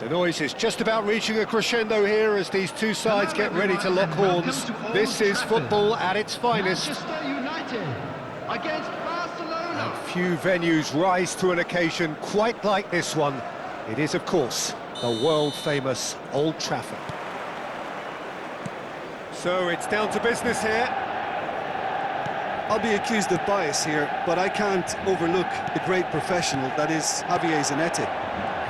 The noise is just about reaching a crescendo here as these two sides get ready to lock horns. This is football at its finest. Manchester United against Barcelona. And few venues rise to an occasion quite like this one. It is, of course, the world-famous Old Trafford. So it's down to business here. I'll be accused of bias here, but I can't overlook the great professional that is Javier Zanetti.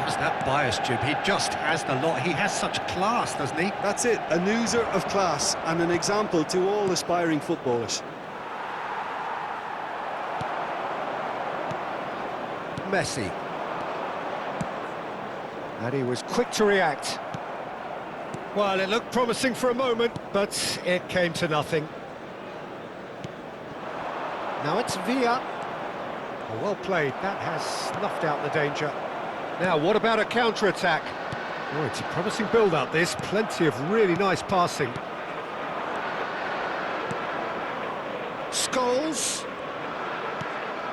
What's that bias, Jim? He just has the lot. He has such class, doesn't he? That's it, an oozer of class and an example to all aspiring footballers. Messi. And he was quick to react. Well, it looked promising for a moment, but it came to nothing. Now it's Villa. Oh, well played. That has snuffed out the danger. Now, what about a counter-attack? Oh, it's a promising build-up, this. Plenty of really nice passing. Scholes.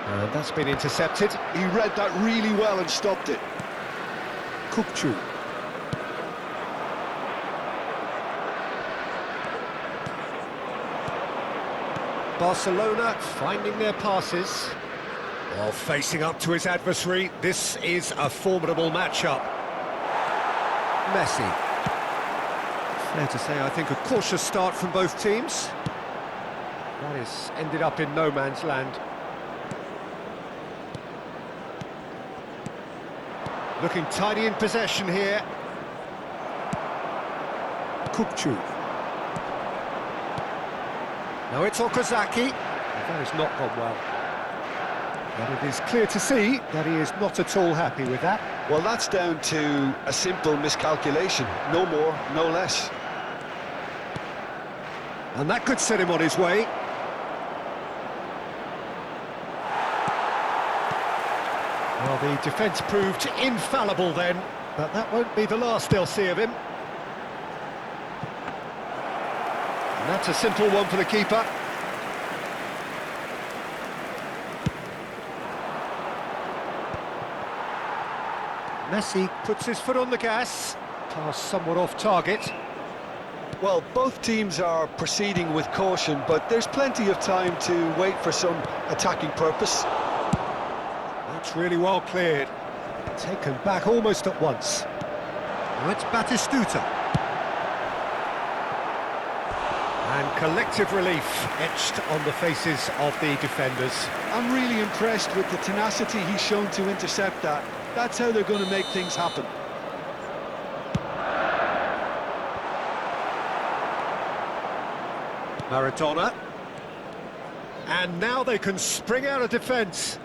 And that's been intercepted. He read that really well and stopped it. Kukçu. Barcelona finding their passes. While facing up to his adversary, this is a formidable matchup. Messi. Fair to say, I think, a cautious start from both teams. That has ended up in no man's land. Looking tidy in possession here. Kukçu. Now it's Okazaki. That has not gone well. But it is clear to see that he is not at all happy with that. Well, that's down to a simple miscalculation. No more, no less. And that could set him on his way. Well, the defence proved infallible then, but that won't be the last they'll see of him. And that's a simple one for the keeper. Messi puts his foot on the gas. Pass somewhat off target. Well, both teams are proceeding with caution, but there's plenty of time to wait for some attacking purpose. That's really well cleared. Taken back almost at once. Now it's Batistuta. And collective relief etched on the faces of the defenders. I'm really impressed with the tenacity he's shown to intercept that. That's how they're going to make things happen. Maradona. And now they can spring out of defence.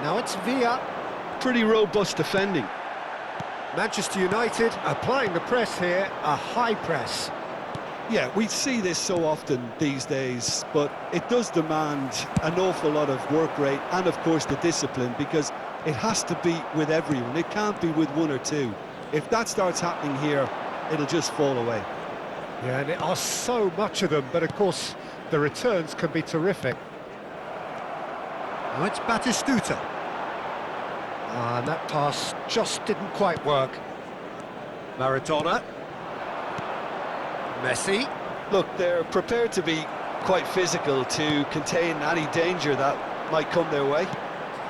Now it's Villa. Pretty robust defending. Manchester United applying the press here, a high press. Yeah, we see this so often these days, but it does demand an awful lot of work rate and, of course, the discipline, because it has to be with everyone. It can't be with one or two. If that starts happening here, it'll just fall away. Yeah, and there are so much of them, but of course, the returns can be terrific. Now it's Batistuta. And that pass just didn't quite work. Maradona. Messi. Look, they're prepared to be quite physical to contain any danger that might come their way.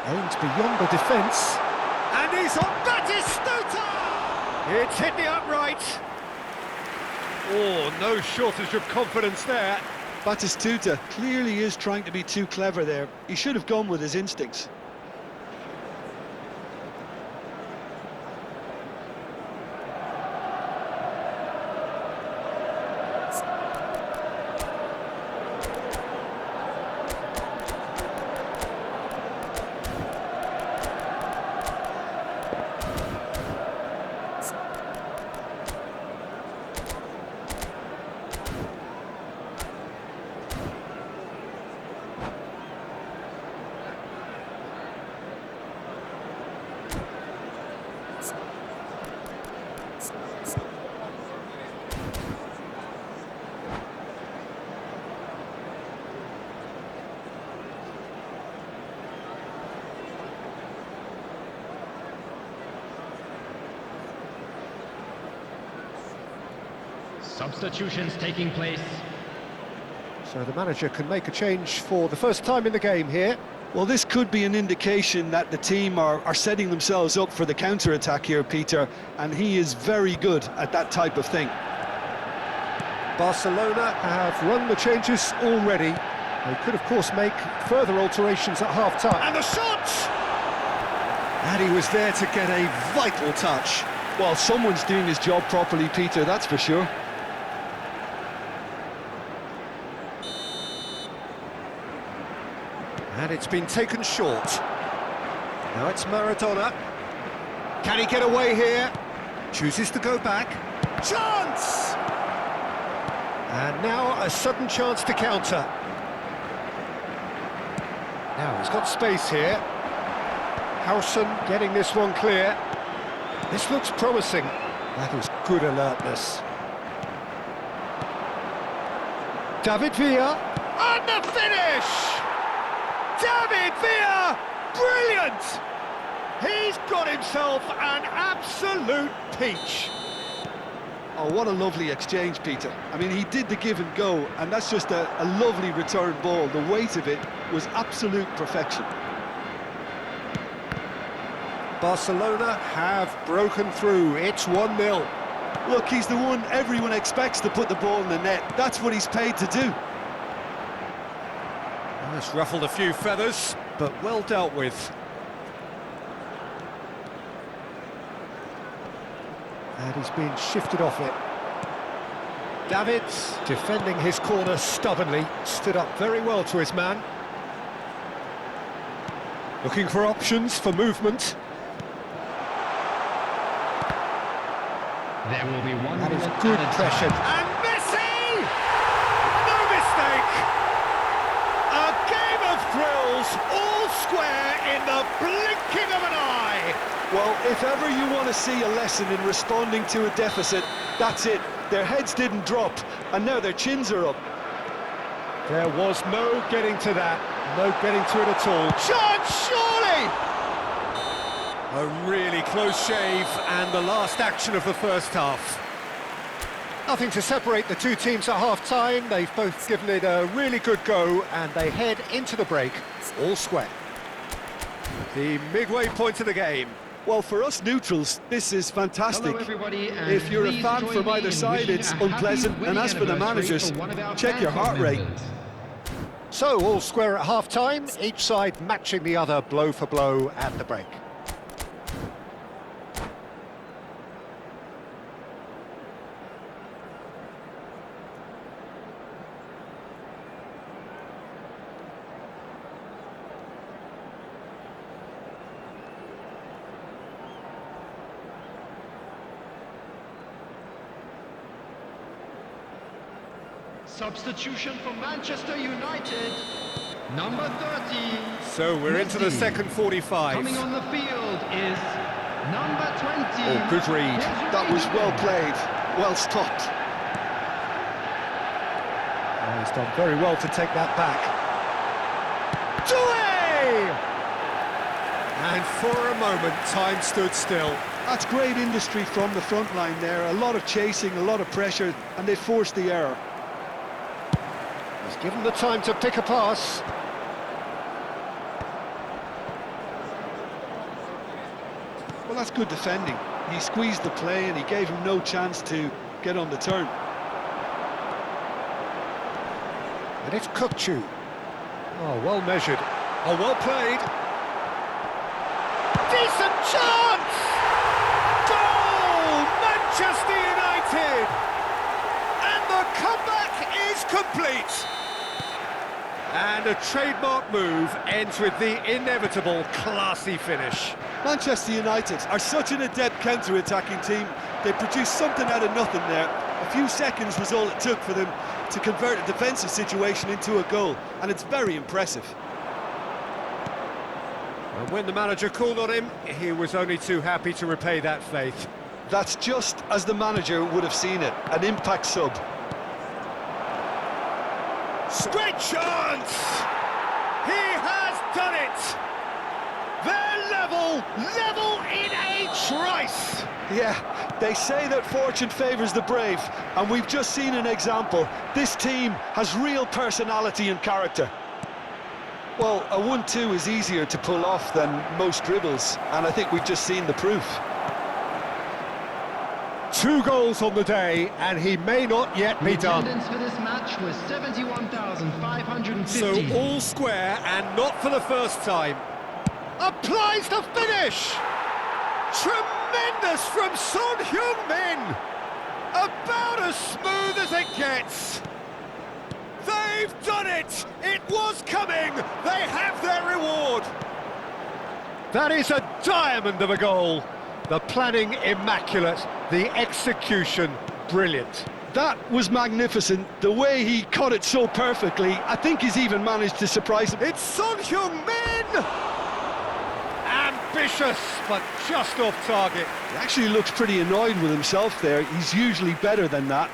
Aims beyond the defence. And he's on Batistuta! It's hit the upright. Oh, no shortage of confidence there. Batistuta clearly is trying to be too clever there. He should have gone with his instincts. Substitutions taking place. So the manager can make a change for the first time in the game here. Well, this could be an indication that the team are setting themselves up for the counter-attack here, Peter, and he is very good at that type of thing. Barcelona have run the changes already. They could, of course, make further alterations at half-time. And the shot! And he was there to get a vital touch. Well, someone's doing his job properly, Peter, that's for sure. And it's been taken short. Now it's Maradona. Can he get away here? Chooses to go back. Chance! And now a sudden chance to counter. Now he's got space here. Howson getting this one clear. This looks promising. That is good alertness. David Villa. And the finish! David Villa! Brilliant! He's got himself an absolute peach. Oh, what a lovely exchange, Peter. I mean, he did the give and go, and that's just a lovely return ball. The weight of it was absolute perfection. Barcelona have broken through. It's 1-0. Look, he's the one everyone expects to put the ball in the net. That's what he's paid to do. That's ruffled a few feathers, but well dealt with. And he's been shifted off it. Davids, defending his corner stubbornly, stood up very well to his man. Looking for options for movement. There will be 1 That is minute good added pressure. time. And Messi! No mistake! A game of thrills, all square in the blinking of an eye. Well, if ever you want to see a lesson in responding to a deficit, that's it. Their heads didn't drop, and now their chins are up. There was no getting to that, no getting to it at all. Chance, surely! A really close shave, and the last action of the first half. Nothing to separate the two teams at half-time. They've both given it a really good go, and they head into the break, all square. The midway point of the game. Well, for us neutrals, this is fantastic. Hello everybody, and If you're a please fan join from me either in side, wishing it's a happy unpleasant. And wedding as for the anniversary managers, for one of our check your band heart rate. members. So, all square at half-time, each side matching the other blow for blow at the break. Substitution for Manchester United. Number 30. So, we're into the Messi. second 45. Coming on the field is number 20. Oh, good read. That was well played, well stopped. Oh, he's done very well to take that back. Doué! And for a moment, time stood still. That's great industry from the front line there. A lot of chasing, a lot of pressure, and they forced the error. He's given the time to pick a pass. Well, that's good defending. He squeezed the play and he gave him no chance to get on the turn. And it's Kukçu. Oh, well measured. Oh, well played. Decent chance! Goal! Manchester United! And the comeback is complete. And a trademark move ends with the inevitable classy finish. Manchester United are such an adept counter-attacking team. They produced something out of nothing there. A few seconds was all it took for them to convert a defensive situation into a goal, and it's very impressive. And when the manager called on him, he was only too happy to repay that faith. That's just as the manager would have seen it, an impact sub. Great chance! He has done it! They're level in a trice! Yeah, They say that fortune favours the brave, and we've just seen an example. This team has real personality and character. Well, a 1-2 is easier to pull off than most dribbles, and I think we've just seen the proof. 2 goals on the day, and he may not yet be done. Attendance for this match was 71,550. So all square, and not for the first time. Applies the finish! Tremendous from Son Heung-min! About as smooth as it gets! They've done it! It was coming! They have their reward! That is a diamond of a goal! The planning immaculate, the execution brilliant. That was magnificent. The way he cut it so perfectly, I think he's even managed to surprise him. It's Son Heung-min! Ambitious, but just off target. He actually looks pretty annoyed with himself there. He's usually better than that.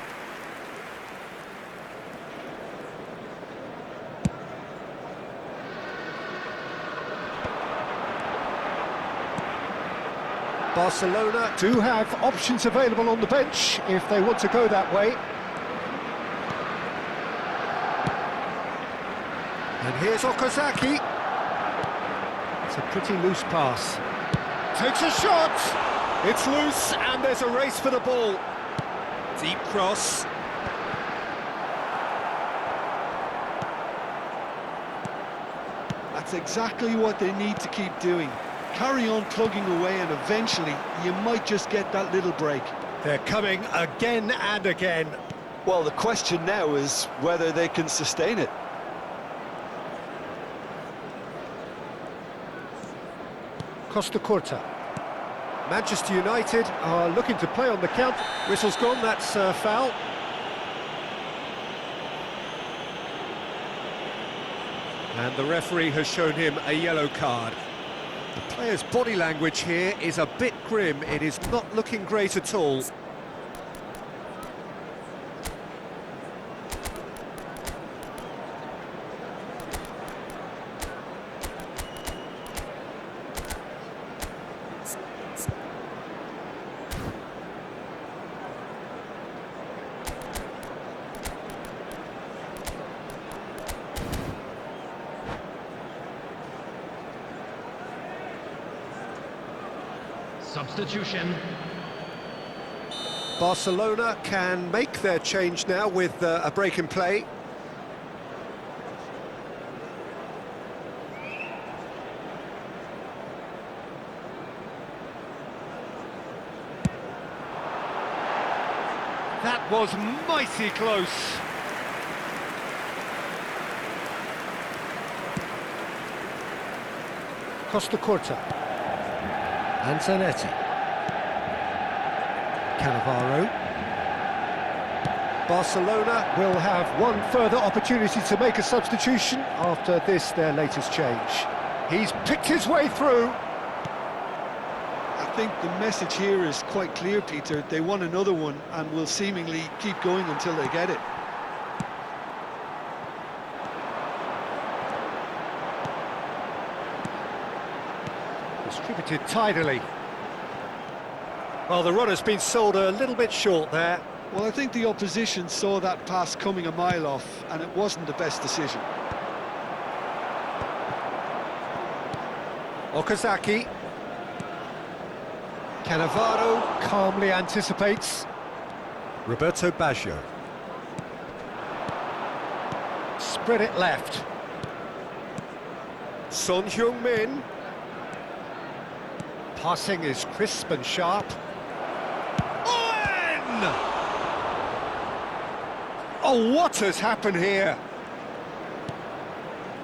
Barcelona do have options available on the bench if they want to go that way. And here's Okazaki. It's a pretty loose pass. Takes a shot! It's loose and there's a race for the ball. Deep cross. That's exactly what they need to keep doing. Carry on plugging away, and eventually you might just get that little break. They're coming again and again. Well, the question now is whether they can sustain it. Costa Curta. Manchester United are looking to play on the count. Whistle's gone, that's foul. And the referee has shown him a yellow card. The player's body language here is a bit grim. It is not looking great at all. Substitution. Barcelona can make their change now with a break in play. That was mighty close. Costa Curta. And Zanetti. Cannavaro. Barcelona will have one further opportunity to make a substitution after this, their latest change. He's picked his way through. I think the message here is quite clear, Peter. They want another one and will seemingly keep going until they get it. Distributed tidily. Well, the run has been sold a little bit short there. Well, I think the opposition saw that pass coming a mile off, and it wasn't the best decision. Okazaki. Cannavaro calmly anticipates. Roberto Baggio. Spread it left. Son Heung-min. Passing is crisp and sharp. Owen! Oh, what has happened here?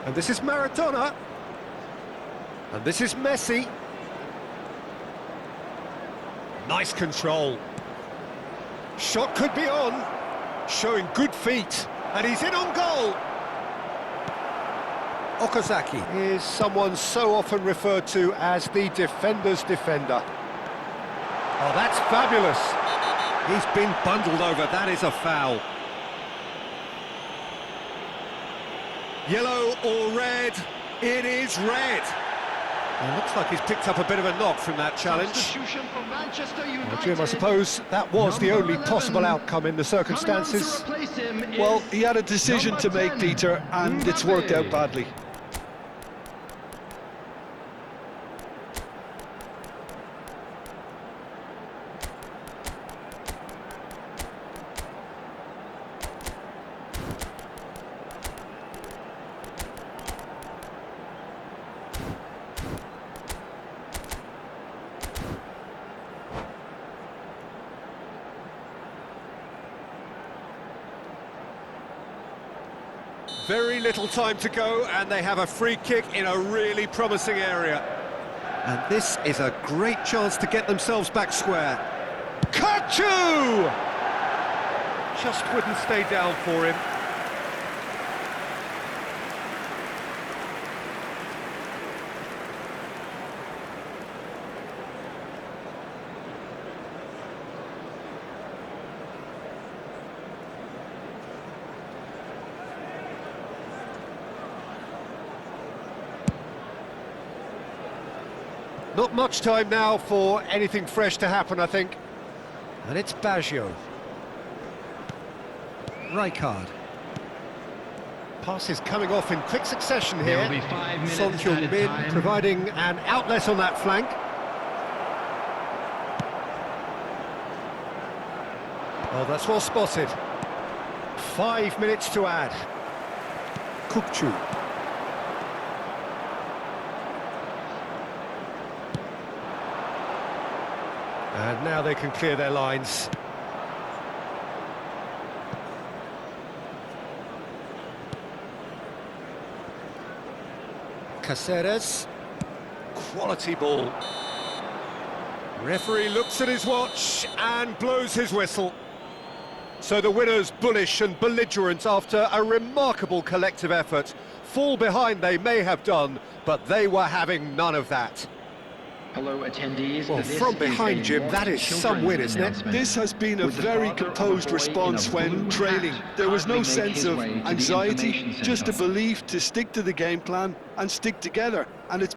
And this is Maradona. And this is Messi. Nice control. Shot could be on. Showing good feet. And he's in on goal. Okazaki is someone so often referred to as the defender's defender. Oh, that's fabulous. He's been bundled over. That is a foul. Yellow or red? It is red. It looks like he's picked up a bit of a knock from that challenge. Substitution for Manchester United. Well, Jim, I suppose that was the Number only 11. possible outcome in the Coming on to circumstances. replace him Well, is he had a decision to number make, 10, Peter, and it's worked out Mbappe. badly. Very little time to go, and they have a free kick in a really promising area. And this is a great chance to get themselves back square. Kachu! Just wouldn't stay down for him. Not much time now for anything fresh to happen, I think. And it's Baggio. Rijkaard. Passes coming off in quick succession here. There will be 5 minutes Son added Heung-min time. providing an outlet on that flank. Oh, that's well spotted. 5 minutes to add. Kukçu. And now they can clear their lines. Caceres. Quality ball. Referee looks at his watch and blows his whistle. So the winners bullish and belligerent after a remarkable collective effort. Fall behind they may have done, but they were having none of that. Hello, attendees. Well, This from is behind, a Jim, that is children's some win, isn't it? announcement. This has been a With the very father of a composed boy in a response when blue training. hat There was no hardly make sense his of way to the anxiety, information just a centre. belief to stick to the game plan and stick together. And it's